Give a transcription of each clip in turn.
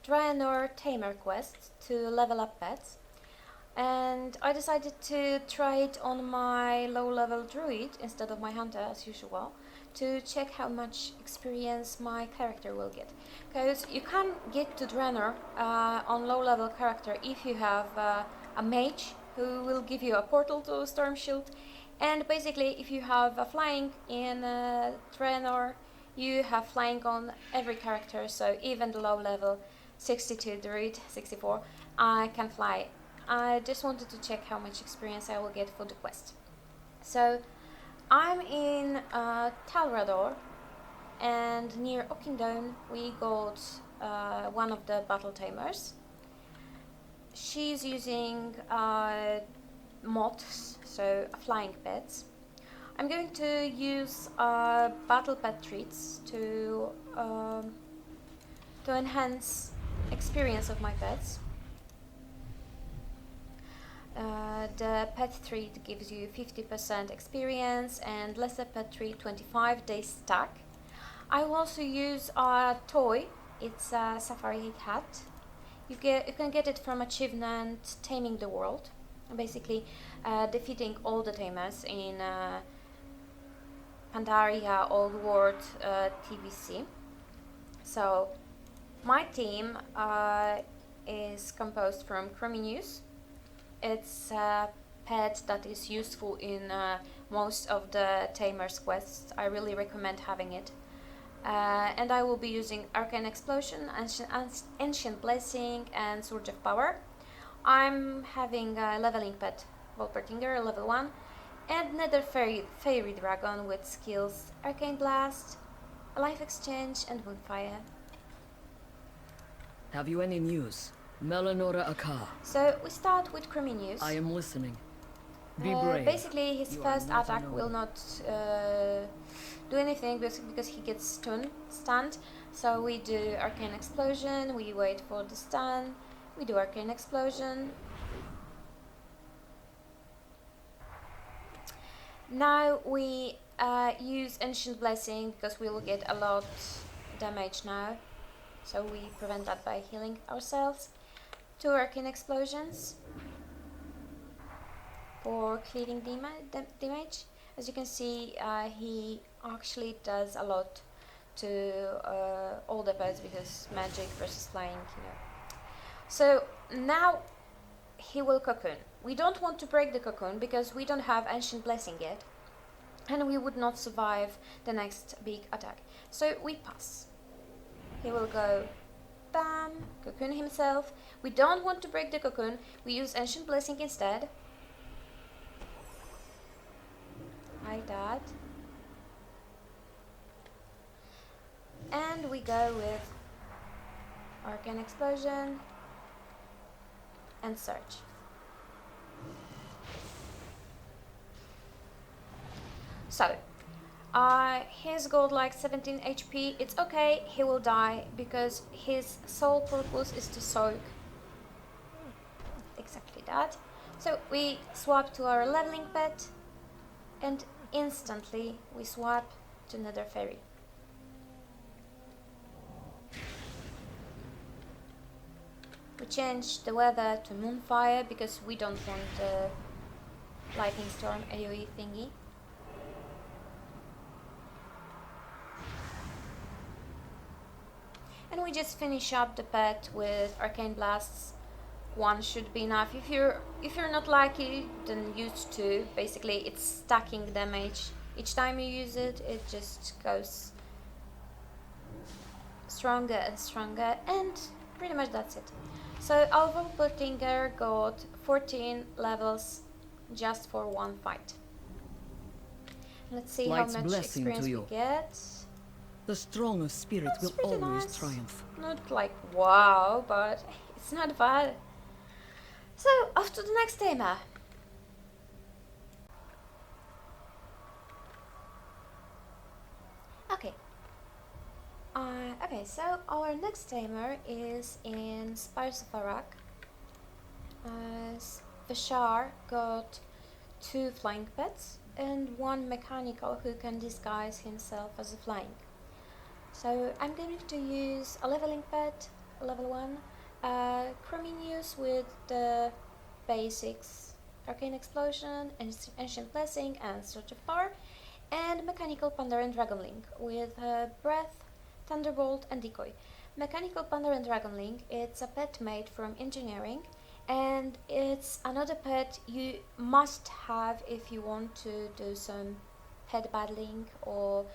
Draenor tamer quest to level up pets, and I decided to try it on my low-level druid instead of my hunter as usual, to check how much experience my character will get. Because you can get to Draenor on low-level character if you have a mage who will give you a portal to Storm Shield, and basically if you have a flying in Draenor, you have flying on every character, so even the low-level 62 druid, 64, I can fly. I just wanted to check how much experience I will get for the quest. So I'm in Talrador, and near Oakingdon we got one of the battle tamers. She's using moths, so flying pets. I'm going to use battle pet treats to enhance experience of my pets. The pet treat gives you 50% experience, and lesser pet treat 25 days stack. I will also use a toy. It's a safari hat. You can get it from achievement Taming the World, basically defeating all the tamers in Pandaria Old World TBC. So my team is composed from Crominius. It's a pet that is useful in most of the Tamers quests. I really recommend having it. And I will be using Arcane Explosion, Ancient Blessing, and Surge of Power. I'm having a leveling pet, Wolpertinger, level 1, and Nether Fairy Dragon with skills Arcane Blast, Life Exchange, and Moonfire. Have you any news? Melanora Akar. So we start with Crominius. I am listening. Be brave. Basically, his You are first not attack alone. will not do anything because he gets stunned. So we do Arcane Explosion, we wait for the stun, we do Arcane Explosion. Now we use Ancient Blessing because we will get a lot damage now. So we prevent that by healing ourselves. 2 Arcane Explosions for clearing damage. As you can see, he actually does a lot to all the pets because magic versus flying, you know. So now he will cocoon. We don't want to break the cocoon because we don't have Ancient Blessing yet, and we would not survive the next big attack. So we pass. He will go bam, cocoon himself. We don't want to break the cocoon. We use Ancient Blessing instead. Like that. And we go with Arcane Explosion and Surge. So, his godlike 17 HP, it's okay, he will die because his sole purpose is to soak. Exactly that. So we swap to our leveling pet, and instantly we swap to Nether Fairy. We change the weather to Moonfire because we don't want the Lightning Storm AoE thingy. And we just finish up the pet with Arcane Blasts. 1 should be enough. If you're not lucky, then use 2. Basically, it's stacking damage. Each time you use it, it just goes stronger and stronger, and pretty much that's it. So our Wolpertinger got 14 levels just for 1 fight. Let's see Light's how much blessing to experience we you. get. The strong of spirit That's will pretty always nice. triumph. Not like wow, but it's not bad. So off to the next tamer. Okay. Okay, so our next tamer is in Spires of Arak. Vashar got 2 flying pets and 1 mechanical who can disguise himself as a flying. So I'm going to use a leveling pet, level 1, Crominius with the basics, Arcane Explosion, Ancient Blessing and Surge of Power, and Mechanical Pandaren Dragonling with Breath, Thunderbolt and Decoy. Mechanical Pandaren Dragonling, it's a pet made from engineering, and it's another pet you must have if you want to do some pet battling or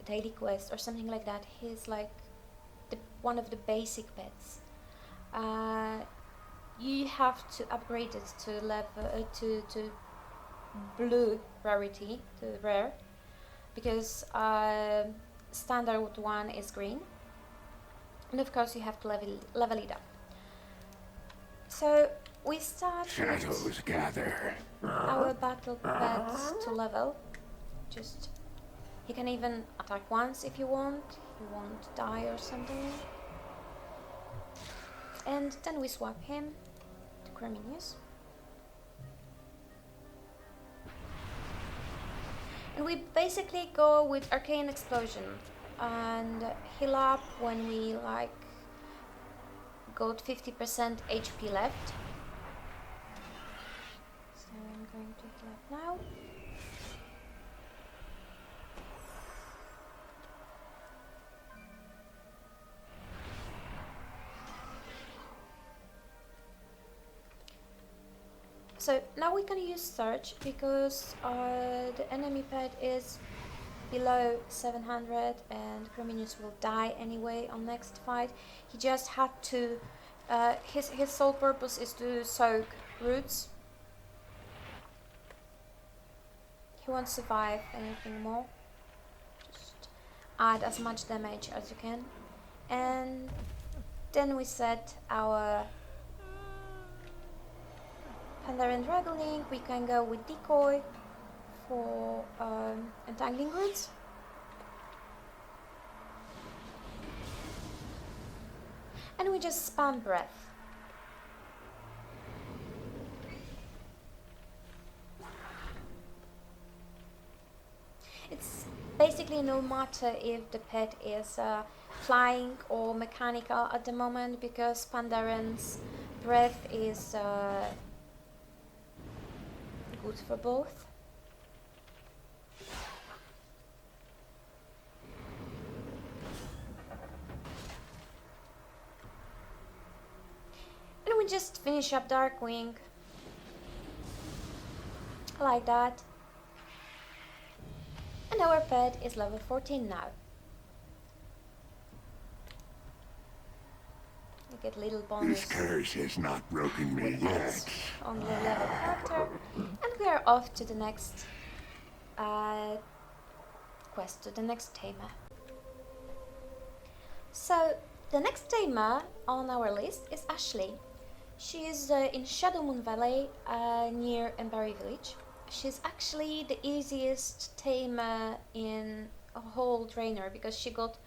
daily quest or something like that. He's like one of the basic pets. You have to upgrade it to level to blue rarity, to rare, because standard one is green, and of course you have to level it up. So we start Shadows with gather. our battle pets to level. Just he can even attack once if you want. He won't die or something. And then we swap him to Creminius. And we basically go with Arcane Explosion and heal up when we like got 50% HP left. So I'm going to heal up now. So now we can use Surge because the enemy pet is below 700 and Creminius will die anyway on next fight. He just had to, his sole purpose is to soak roots. He won't survive anything more. Just add as much damage as you can. And then we set our Pandaren Dragonling. We can go with Decoy for entangling roots. And we just spam Breath. It's basically no matter if the pet is flying or mechanical at the moment, because Pandaren's Breath is good for both. And we just finish up Darkwing like that. And our pet is level 14 now. You get little bonus. This curse has not broken me yet. On the level character. And we are off to the next quest, to the next tamer. So the next tamer on our list is Ashley. She is in Shadowmoon Valley near Emberry Village. She's actually the easiest tamer in a whole Draenor because she got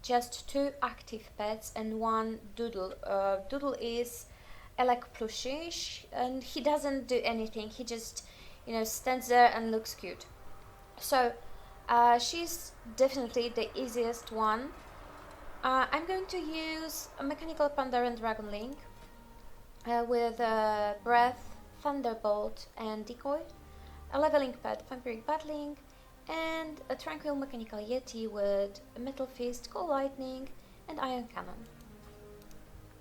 just 2 active pets and 1 doodle. Doodle is Elec plushie and he doesn't do anything. He just, stands there and looks cute. So she's definitely the easiest one. I'm going to use a Mechanical Pandaren Dragonling with Breath, Thunderbolt and Decoy, a leveling pet, Vampiric Battling, and a Tranquil Mechanical Yeti with a Metal Fist, Cold Lightning and Iron Cannon.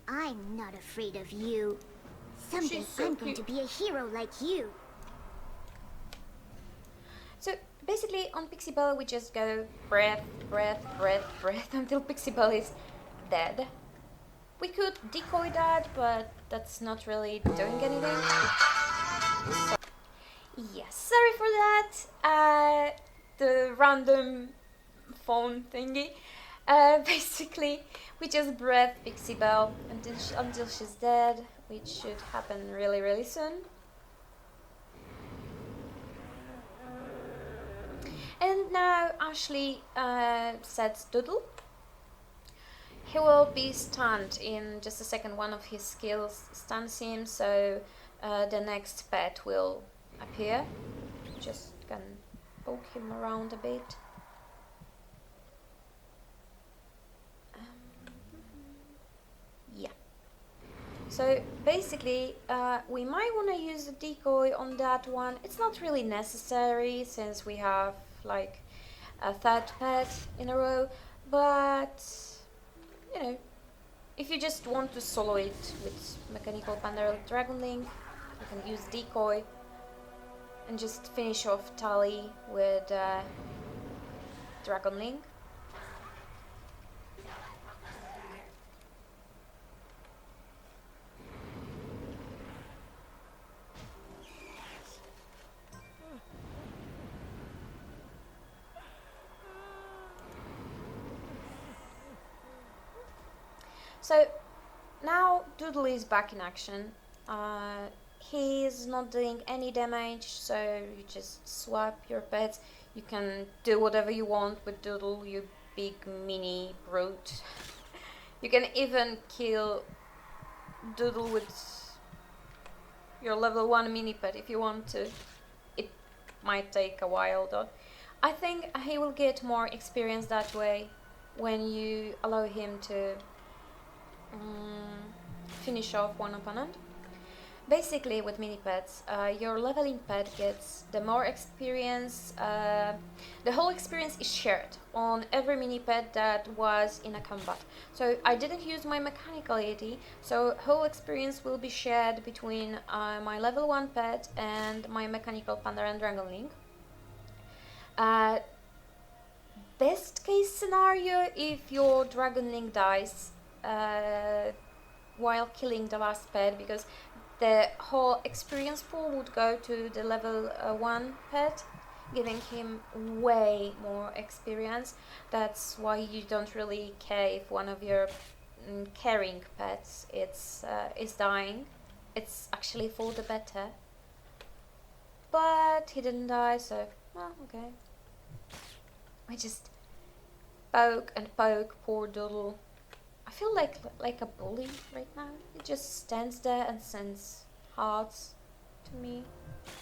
I'm not afraid of you. Someday She's so I'm going to cute. be a hero like you. So basically on Pixie Bell we just go breath, breath, breath, breath until Pixie Bell is dead. We could decoy that, but that's not really doing anything. So, yes, sorry for that. The random phone thingy. Basically, we just breath Pixie Bell until she's dead, which should happen really, really soon. And now Ashley sets Doodle. He will be stunned in just a second. One of his skills stuns him, so the next pet will appear. Just can poke him around a bit. So basically, we might want to use the decoy on that one. It's not really necessary since we have like a third pet in a row, but you know, if you just want to solo it with mechanical Pandaren Dragonling, you can use decoy and just finish off Tali with Dragonling. So now Doodle is back in action. He's not doing any damage, so you just swap your pets. You can do whatever you want with Doodle, you big mini brute. You can even kill Doodle with your level 1 mini pet if you want to. It might take a while though. I think he will get more experience that way when you allow him to finish off one opponent. Basically, with mini pets, your leveling pet gets the more experience. The whole experience is shared on every mini pet that was in a combat. So I didn't use my mechanical AD, so whole experience will be shared between my level 1 pet and my mechanical Pandaren Dragonling. Best case scenario, if your Dragonling dies while killing the last pet, because the whole experience pool would go to the level 1 pet, giving him way more experience. That's why you don't really care if one of your caring pets is dying. It's actually for the better. But he didn't die, so well, okay. I just poke and poke poor Doodle. I feel like a bully right now. He just stands there and sends hearts to me.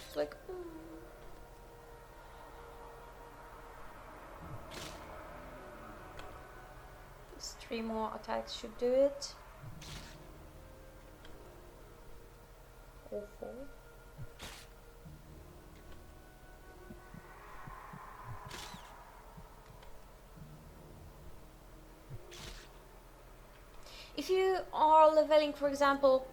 It's like, These 3 more attacks should do it. Awful. If you are leveling, for example,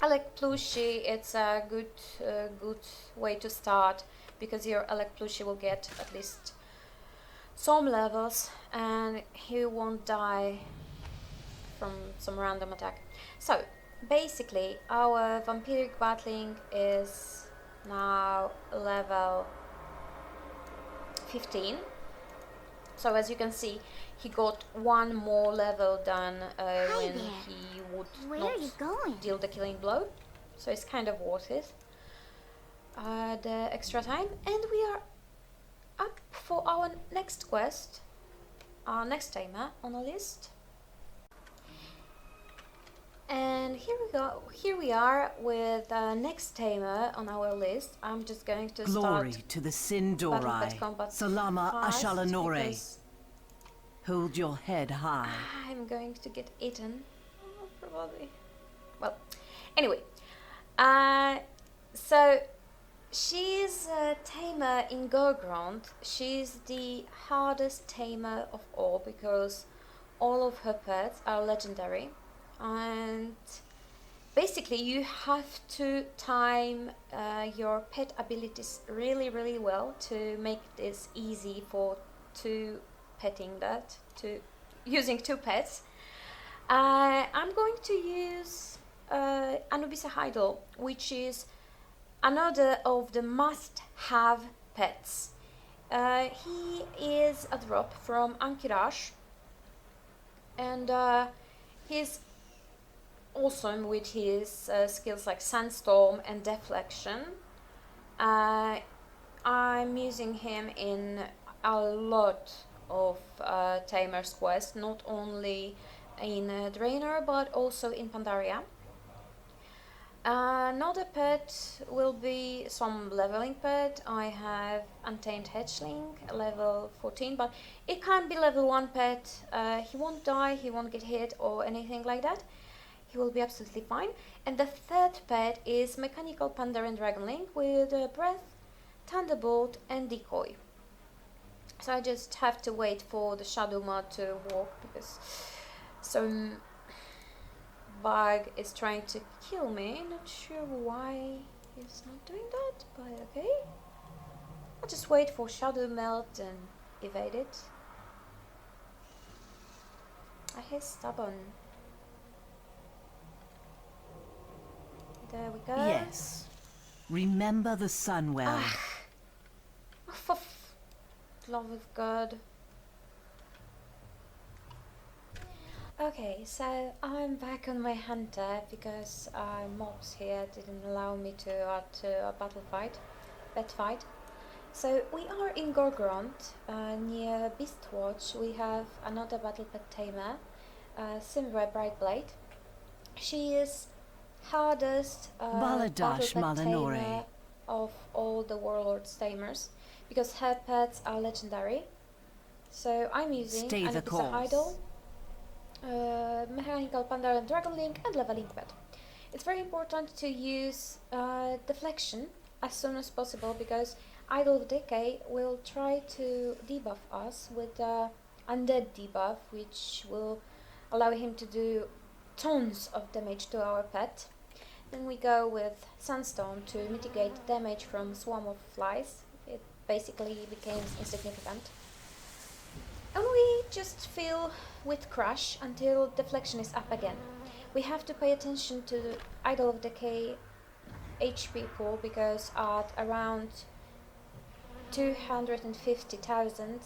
Alec Plushie, it's a good way to start, because your Alec Plushie will get at least some levels and he won't die from some random attack. So basically our vampiric battling is now level 15. So as you can see, he got 1 more level than when there. he would Where not are you going? deal the killing blow. So it's kind of worth it, the extra time. And we are up for our next quest, our next tamer on the list. And here we are with the next tamer on our list. I'm just going to Glory start to the Battle Pet Sindorai. Combat Salama fast, Ashalanore. because Hold your head high. I'm going to get eaten. Oh, probably. Well, anyway. So she's a tamer in Gorgrond. She's the hardest tamer of all because all of her pets are legendary. And basically you have to time your pet abilities really, really well to make this easy for using 2 pets. I'm going to use Anubis Heidel, which is another of the must-have pets. He is a drop from Ankirash, and he's awesome with his skills like Sandstorm and Deflection. I'm using him in a lot of Tamer's Quest, not only in Draenor but also in Pandaria. Another pet will be some leveling pet. I have Untamed Hatchling, level 14, but it can't be level 1 pet. He won't die, he won't get hit or anything like that. he will be absolutely fine. And the third pet is Mechanical Panda and Dragonling with Breath, Thunderbolt and Decoy. So I just have to wait for the shadow mod to walk because some bug is trying to kill me. Not sure why he's not doing that, but okay. I'll just wait for shadow melt and evade it. He's stubborn. There we go. Yes. Remember the sun well. Oh, for love of God. Okay, so I'm back on my hunter because mobs here didn't allow me to add to a pet fight. So we are in Gorgrond, near Beastwatch. We have another battle pet tamer, Simra Brightblade. She is hardest Baladash battle pet Malanore. tamer of all the Warlords tamers because her pets are legendary. So I'm using Stay the Anubisa Idol, Mechanical Panda and Dragonling and Leveling Pet. It's very important to use deflection as soon as possible because Idol of Decay will try to debuff us with the undead debuff, which will allow him to do tons of damage to our pet. Then we go with Sandstorm to mitigate damage from Swarm of Flies. It basically becomes insignificant. And we just fill with Crush until deflection is up again. We have to pay attention to the Idol of Decay HP pool because at around 250,000,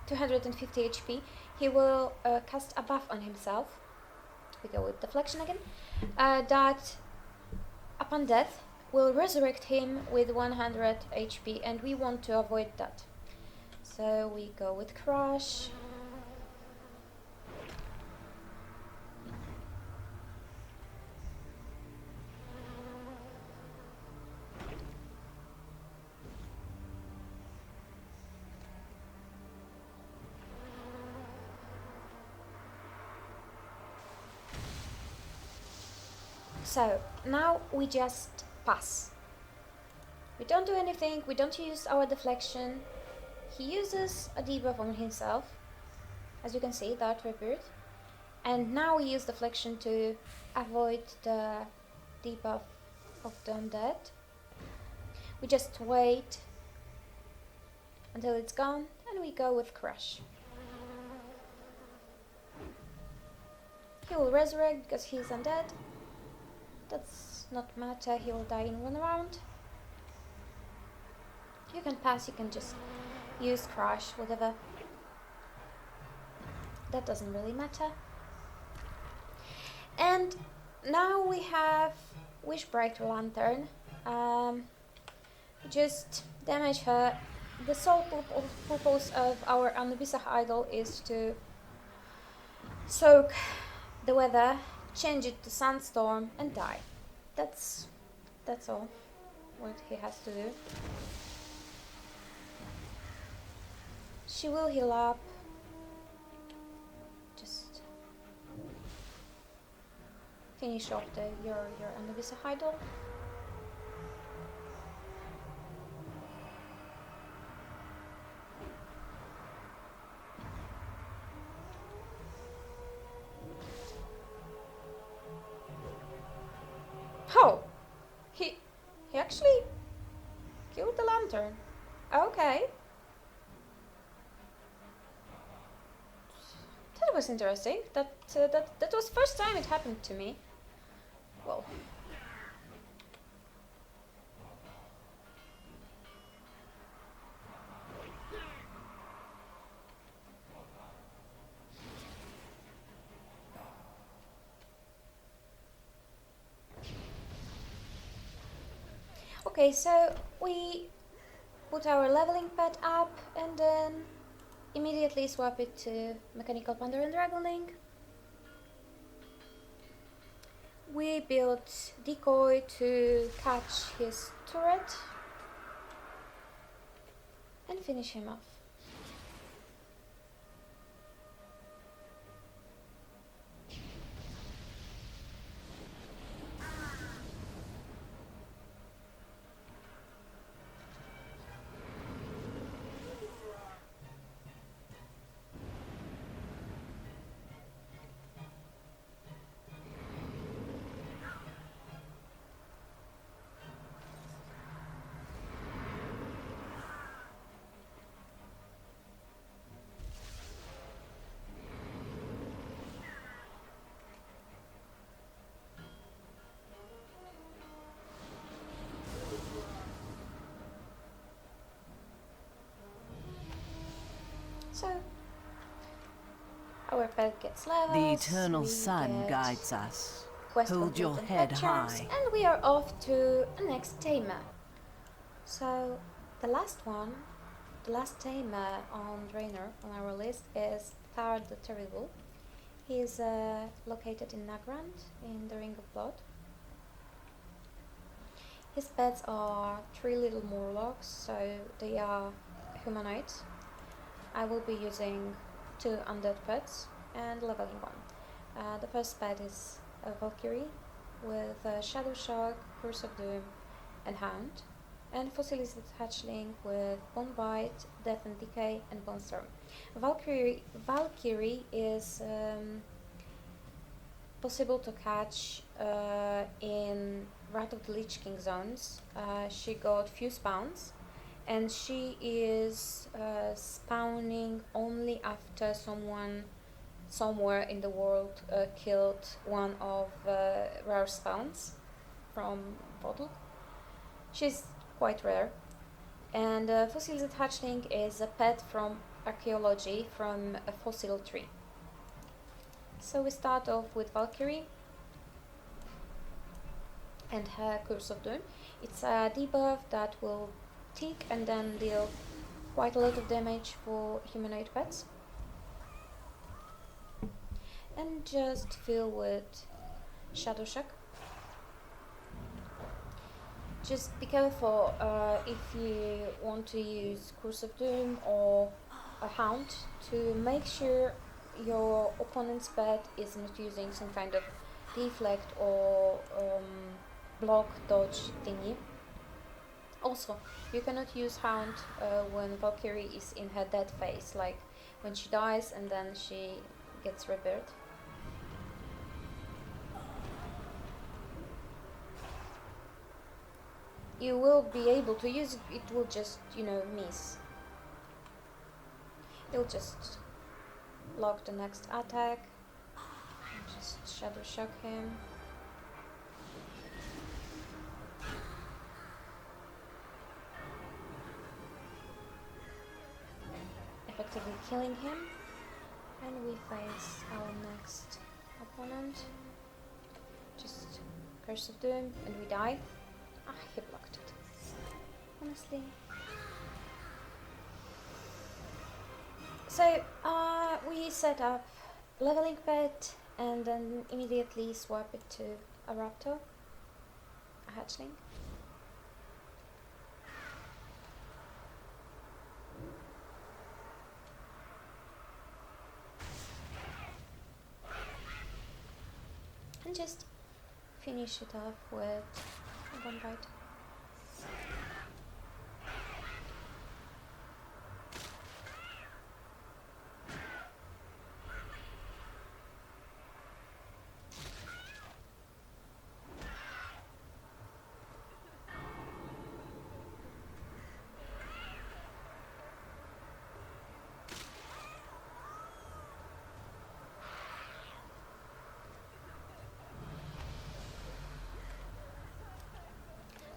250 HP, he will cast a buff on himself. We go with deflection again. That upon death will resurrect him with 100 HP, and we want to avoid that. So we go with Crush. So now we just pass. We don't do anything, we don't use our deflection. He uses a debuff on himself, as you can see, that reappeared. And now we use deflection to avoid the debuff of the undead. We just wait until it's gone and we go with Crush. He will resurrect because he's undead. That's not matter, he will die in one round. You can pass, you can just use Crush, whatever. That doesn't really matter. And now we have Wishbreaker Lantern. Just damage her. The sole purpose of our Anubisa Idol is to soak the weather, change it to Sandstorm and die. That's all what he has to do. She will heal up. Just finish off your Anubisa Idol. Oh, he actually killed the lantern. Okay. That was interesting. That was first time it happened to me. Well. Okay, so we put our leveling pad up and then immediately swap it to Mechanical Panda and Dragonling. We built Decoy to catch his turret and finish him off. our pet gets levels. The eternal we sun get guides us. quest Hold your complete and head pet charms, high. and we are off to the next tamer. So the last tamer on Draenor on our list is Thar the Terrible. He is located in Nagrand in the Ring of Blood. His pets are 3 little Morlocks, so they are humanoids. I will be using 2 undead pets and leveling 1. The first pet is a Valkyrie with Shadow Shock, Curse of Doom and Hound, and Fossilized Hatchling with Bone Bite, Death and Decay and Bone Storm. Valkyrie is possible to catch in Wrath of the Lich King zones. She got few spawns, and she is spawning only after someone somewhere in the world killed one of rare spawns from bottle. She's quite rare. And Fossilized Hatchling is a pet from archaeology from a fossil tree. So we start off with Valkyrie and her Curse of Doom. It's a debuff that will tick and then deal quite a lot of damage for humanoid pets. And just fill with Shadow Shock. Just be careful if you want to use Curse of Doom or a Hound to make sure your opponent's pet is not using some kind of deflect or block dodge thingy. Also, you cannot use Hound when Valkyrie is in her dead phase, like when she dies and then she gets rebirthed. You will be able to use it, it will just, miss. You'll just lock the next attack, and just Shadow Shock him. Effectively killing him, and we face our next opponent. Just Curse of Doom, and we die. He blocked it. Honestly. So, we set up leveling pet and then immediately swap it to a raptor, a hatchling. And just finish it off with a Bone Bite.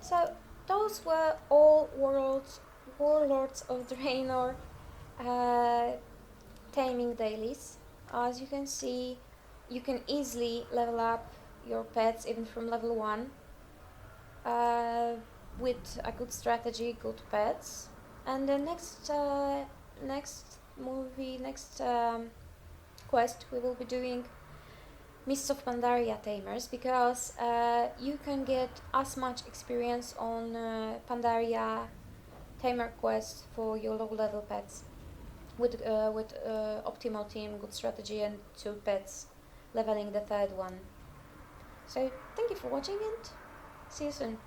So those were all Warlords of Draenor taming dailies. As you can see, you can easily level up your pets even from level 1 with a good strategy, good pets. And the next quest we will be doing Mists of Pandaria Tamers, because you can get as much experience on Pandaria Tamer quests for your low level pets with optimal team, good strategy and 2 pets, leveling the 3rd one. So thank you for watching and see you soon.